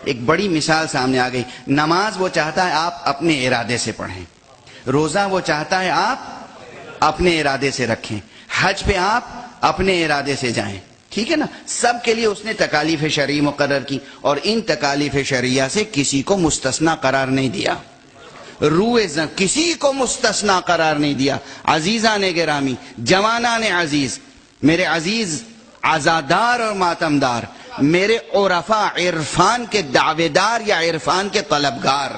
ایک بڑی مثال سامنے آ گئی. نماز وہ چاہتا ہے آپ اپنے ارادے سے پڑھیں, روزہ وہ چاہتا ہے آپ اپنے ارادے سے رکھیں, حج پہ آپ اپنے ارادے سے جائیں. ٹھیک ہے نا, سب کے لیے اس نے تکالیف شرعی مقرر کی, اور ان تکالیف شرعیہ سے کسی کو مستثنا قرار نہیں دیا, کسی کو مستثنا قرار نہیں دیا. عزیزان گرامی, جوانان عزیز, میرے عزیز عزادار اور ماتمدار, میرے عرفاء عرفان کے دعوے دار یا عرفان کے طلبگار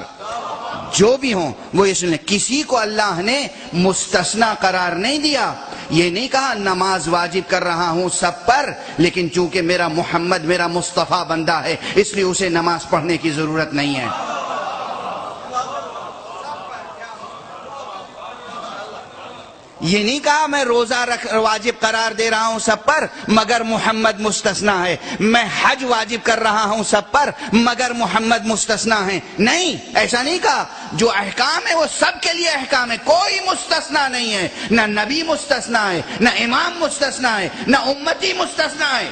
جو بھی ہوں وہ یہ سنیں, کسی کو اللہ نے مستثنا قرار نہیں دیا. یہ نہیں کہا نماز واجب کر رہا ہوں سب پر, لیکن چونکہ میرا محمد میرا مصطفیٰ بندہ ہے اس لیے اسے نماز پڑھنے کی ضرورت نہیں ہے. یہ نہیں کہا میں روزہ واجب قرار دے رہا ہوں سب پر مگر محمد مستثنا ہے, میں حج واجب کر رہا ہوں سب پر مگر محمد مستثنا ہے. نہیں, ایسا نہیں کہا. جو احکام ہے وہ سب کے لیے احکام ہے, کوئی مستثنا نہیں ہے. نہ نبی مستثنا ہے, نہ امام مستثنا ہے, نہ امتی مستثنا ہے.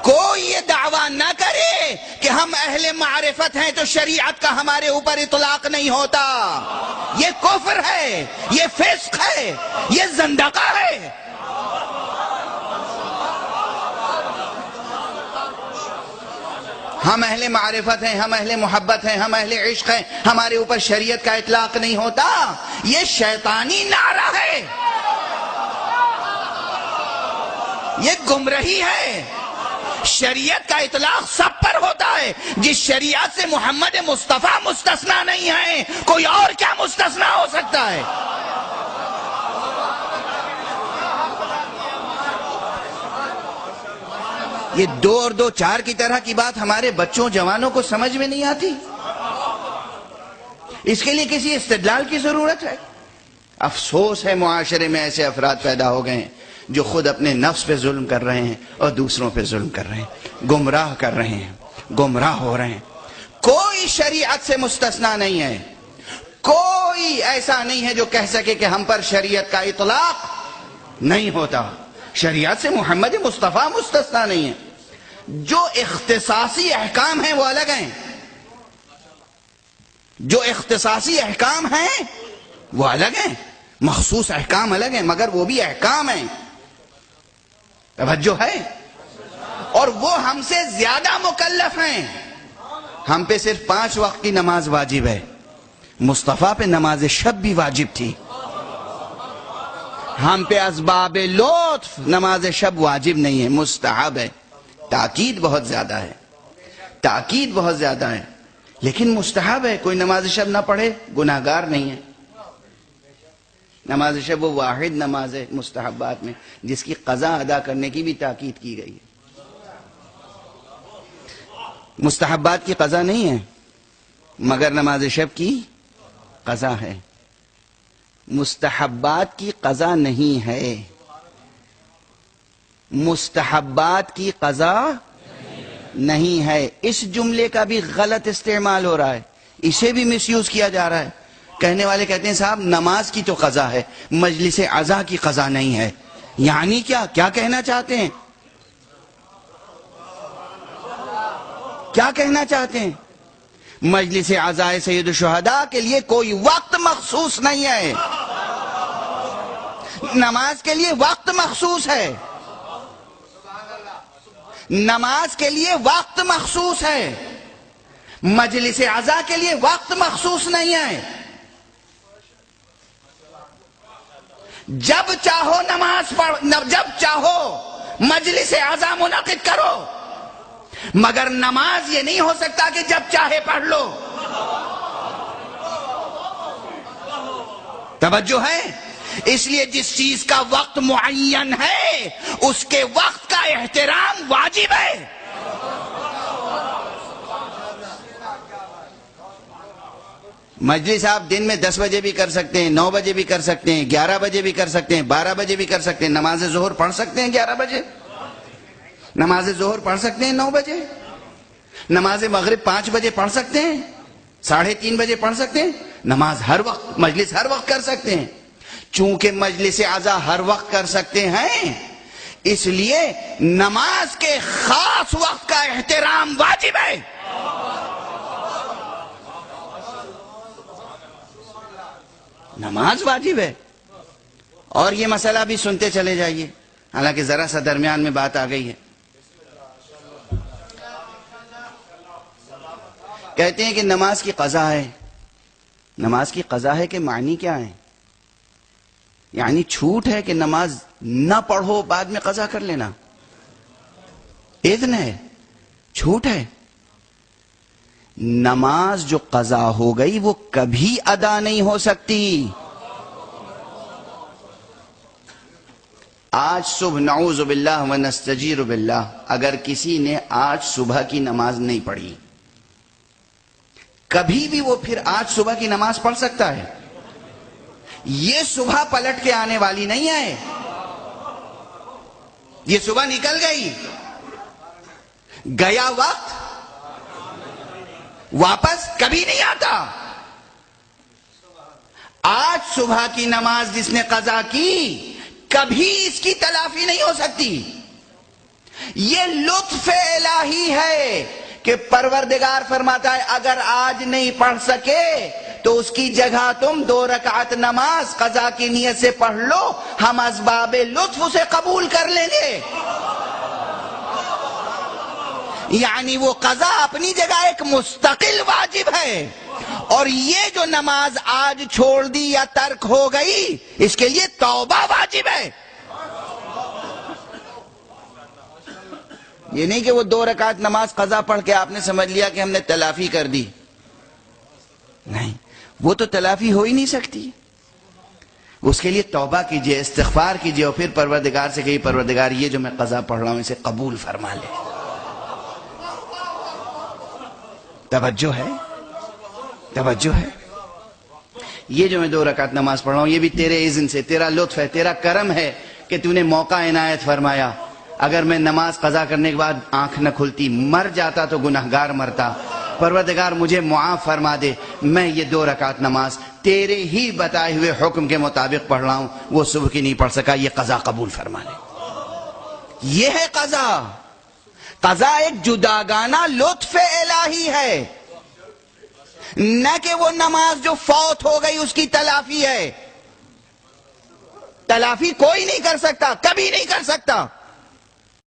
کوئی یہ دعویٰ نہ کرے کہ ہم اہل معرفت ہیں تو شریعت کا ہمارے اوپر اطلاق نہیں ہوتا. یہ کفر ہے, یہ فسق ہے, یہ زندقہ ہے. ہم اہل معرفت ہیں, ہم اہل محبت ہیں, ہم اہل عشق ہیں, ہمارے اوپر شریعت کا اطلاق نہیں ہوتا. یہ شیطانی نعرہ ہے, یہ گمراہی ہے. شریعت کا اطلاق سب پر ہوتا ہے. جس شریعت سے محمد مصطفیٰ مستثنا نہیں ہے, کوئی اور کیا مستثنا ہو سکتا ہے؟ یہ 2 اور 2 4 کی طرح کی بات ہمارے بچوں جوانوں کو سمجھ میں نہیں آتی. اس کے لیے کسی استدلال کی ضرورت ہے. افسوس ہے معاشرے میں ایسے افراد پیدا ہو گئے ہیں جو خود اپنے نفس پہ ظلم کر رہے ہیں اور دوسروں پہ ظلم کر رہے ہیں, گمراہ کر رہے ہیں, گمراہ ہو رہے ہیں. کوئی شریعت سے مستثنا نہیں ہے, کوئی ایسا نہیں ہے جو کہہ سکے کہ ہم پر شریعت کا اطلاق نہیں ہوتا. شریعت سے محمد مصطفیٰ مستثنا نہیں ہے. جو اختصاصی احکام ہیں وہ الگ ہیں, جو اختصاصی احکام ہیں وہ الگ ہیں, مخصوص احکام الگ ہیں, مگر وہ بھی احکام ہیں. توجہ ہے, اور وہ ہم سے زیادہ مکلف ہیں. ہم پہ صرف 5 وقت کی نماز واجب ہے, مصطفیٰ پہ نماز شب بھی واجب تھی. ہم پہ اسباب لطف نماز شب واجب نہیں ہے, مستحب ہے. تاکید بہت زیادہ ہے, تاکید بہت زیادہ ہے, لیکن مستحب ہے. کوئی نماز شب نہ پڑھے گناہگار نہیں ہے. نماز شب وہ واحد نماز ہے مستحبات میں جس کی قضا ادا کرنے کی بھی تاکید کی گئی ہے. مستحبات کی قضا نہیں ہے مگر نماز شب کی قضا ہے. مستحبات کی قضا نہیں ہے, مستحبات کی قضا نہیں ہے. اس جملے کا بھی غلط استعمال ہو رہا ہے, اسے بھی مس یوز کیا جا رہا ہے. کہنے والے کہتے ہیں صاحب نماز کی تو قضا ہے, مجلس عزا کی قضا نہیں ہے. یعنی کیا کہنا چاہتے ہیں؟ کیا کہنا چاہتے ہیں؟ مجلس عزائے سید الشہداء کے لیے کوئی وقت مخصوص نہیں ہے, نماز کے لیے وقت مخصوص ہے. نماز کے لیے وقت مخصوص ہے, مجلس عزا کے لیے وقت مخصوص نہیں ہے. جب چاہو نماز پڑھ, جب چاہو مجلس عزا منعقد کرو, مگر نماز یہ نہیں ہو سکتا کہ جب چاہے پڑھ لو. توجہ ہے؟ اس لیے جس چیز کا وقت معین ہے اس کے وقت کا احترام واجب ہے. مجلس آپ دن میں 10 بجے بھی کر سکتے ہیں, 9 بجے بھی کر سکتے ہیں, 11 بجے بھی کر سکتے ہیں, 12 بجے بھی کر سکتے ہیں. نماز ظہر پڑھ سکتے ہیں 11 بجے, نماز ظہر پڑھ سکتے ہیں 9 بجے, نماز مغرب 5 بجے پڑھ سکتے ہیں, 3:30 بجے پڑھ سکتے ہیں. نماز ہر وقت, مجلس ہر وقت کر سکتے ہیں. چونکہ مجلس عزا ہر وقت کر سکتے ہیں اس لیے نماز کے خاص وقت کا احترام واجب ہے. نماز واجب ہے. اور یہ مسئلہ بھی سنتے چلے جائیے، حالانکہ ذرا سا درمیان میں بات آ گئی ہے. کہتے ہیں کہ نماز کی قضا ہے. نماز کی قضا ہے کہ معنی کیا ہے؟ یعنی چھوٹ ہے کہ نماز نہ پڑھو بعد میں قضا کر لینا. اذن ہے، چھوٹ ہے. نماز جو قضا ہو گئی وہ کبھی ادا نہیں ہو سکتی. آج صبح نعوذ باللہ ونستجیر باللہ اگر کسی نے آج صبح کی نماز نہیں پڑھی، کبھی بھی وہ پھر آج صبح کی نماز پڑھ سکتا ہے؟ یہ صبح پلٹ کے آنے والی نہیں ہے. یہ صبح نکل گئی، گیا وقت واپس کبھی نہیں آتا. آج صبح کی نماز جس نے قضا کی کبھی اس کی تلافی نہیں ہو سکتی. یہ لطف الہی ہے کہ پروردگار فرماتا ہے اگر آج نہیں پڑھ سکے تو اس کی جگہ تم 2 رکعت نماز قضا کی نیت سے پڑھ لو، ہم اسباب لطف اسے قبول کر لیں گے. یعنی وہ قضا اپنی جگہ ایک مستقل واجب ہے، اور یہ جو نماز آج چھوڑ دی یا ترک ہو گئی اس کے لیے توبہ واجب ہے. یہ نہیں کہ وہ 2 رکعت نماز قضا پڑھ کے آپ نے سمجھ لیا کہ ہم نے تلافی کر دی. نہیں، وہ تو تلافی ہو ہی نہیں سکتی. اس کے لیے توبہ کیجئے، استغفار کیجئے، اور پھر پروردگار سے کہیے پروردگار یہ جو میں قضا پڑھ رہا ہوں اسے قبول فرما لے. توجہ ہے، توجہ ہے. یہ جو میں 2 رکعت نماز پڑھ رہا ہوں یہ بھی تیرے اذن سے، تیرا لطف ہے، تیرا کرم ہے کہ تو نے موقع عنایت فرمایا. اگر میں نماز قضا کرنے کے بعد آنکھ نہ کھلتی مر جاتا تو گناہگار مرتا. پروردگار مجھے معاف فرما دے، میں یہ 2 رکعت نماز تیرے ہی بتائے ہوئے حکم کے مطابق پڑھ رہا ہوں، وہ صبح کی نہیں پڑھ سکا، یہ قضا قبول فرما لے. یہ ہے قضا. قضا ایک جداگانہ لطف الہی ہے، نہ کہ وہ نماز جو فوت ہو گئی اس کی تلافی ہے. تلافی کوئی نہیں کر سکتا، کبھی نہیں کر سکتا.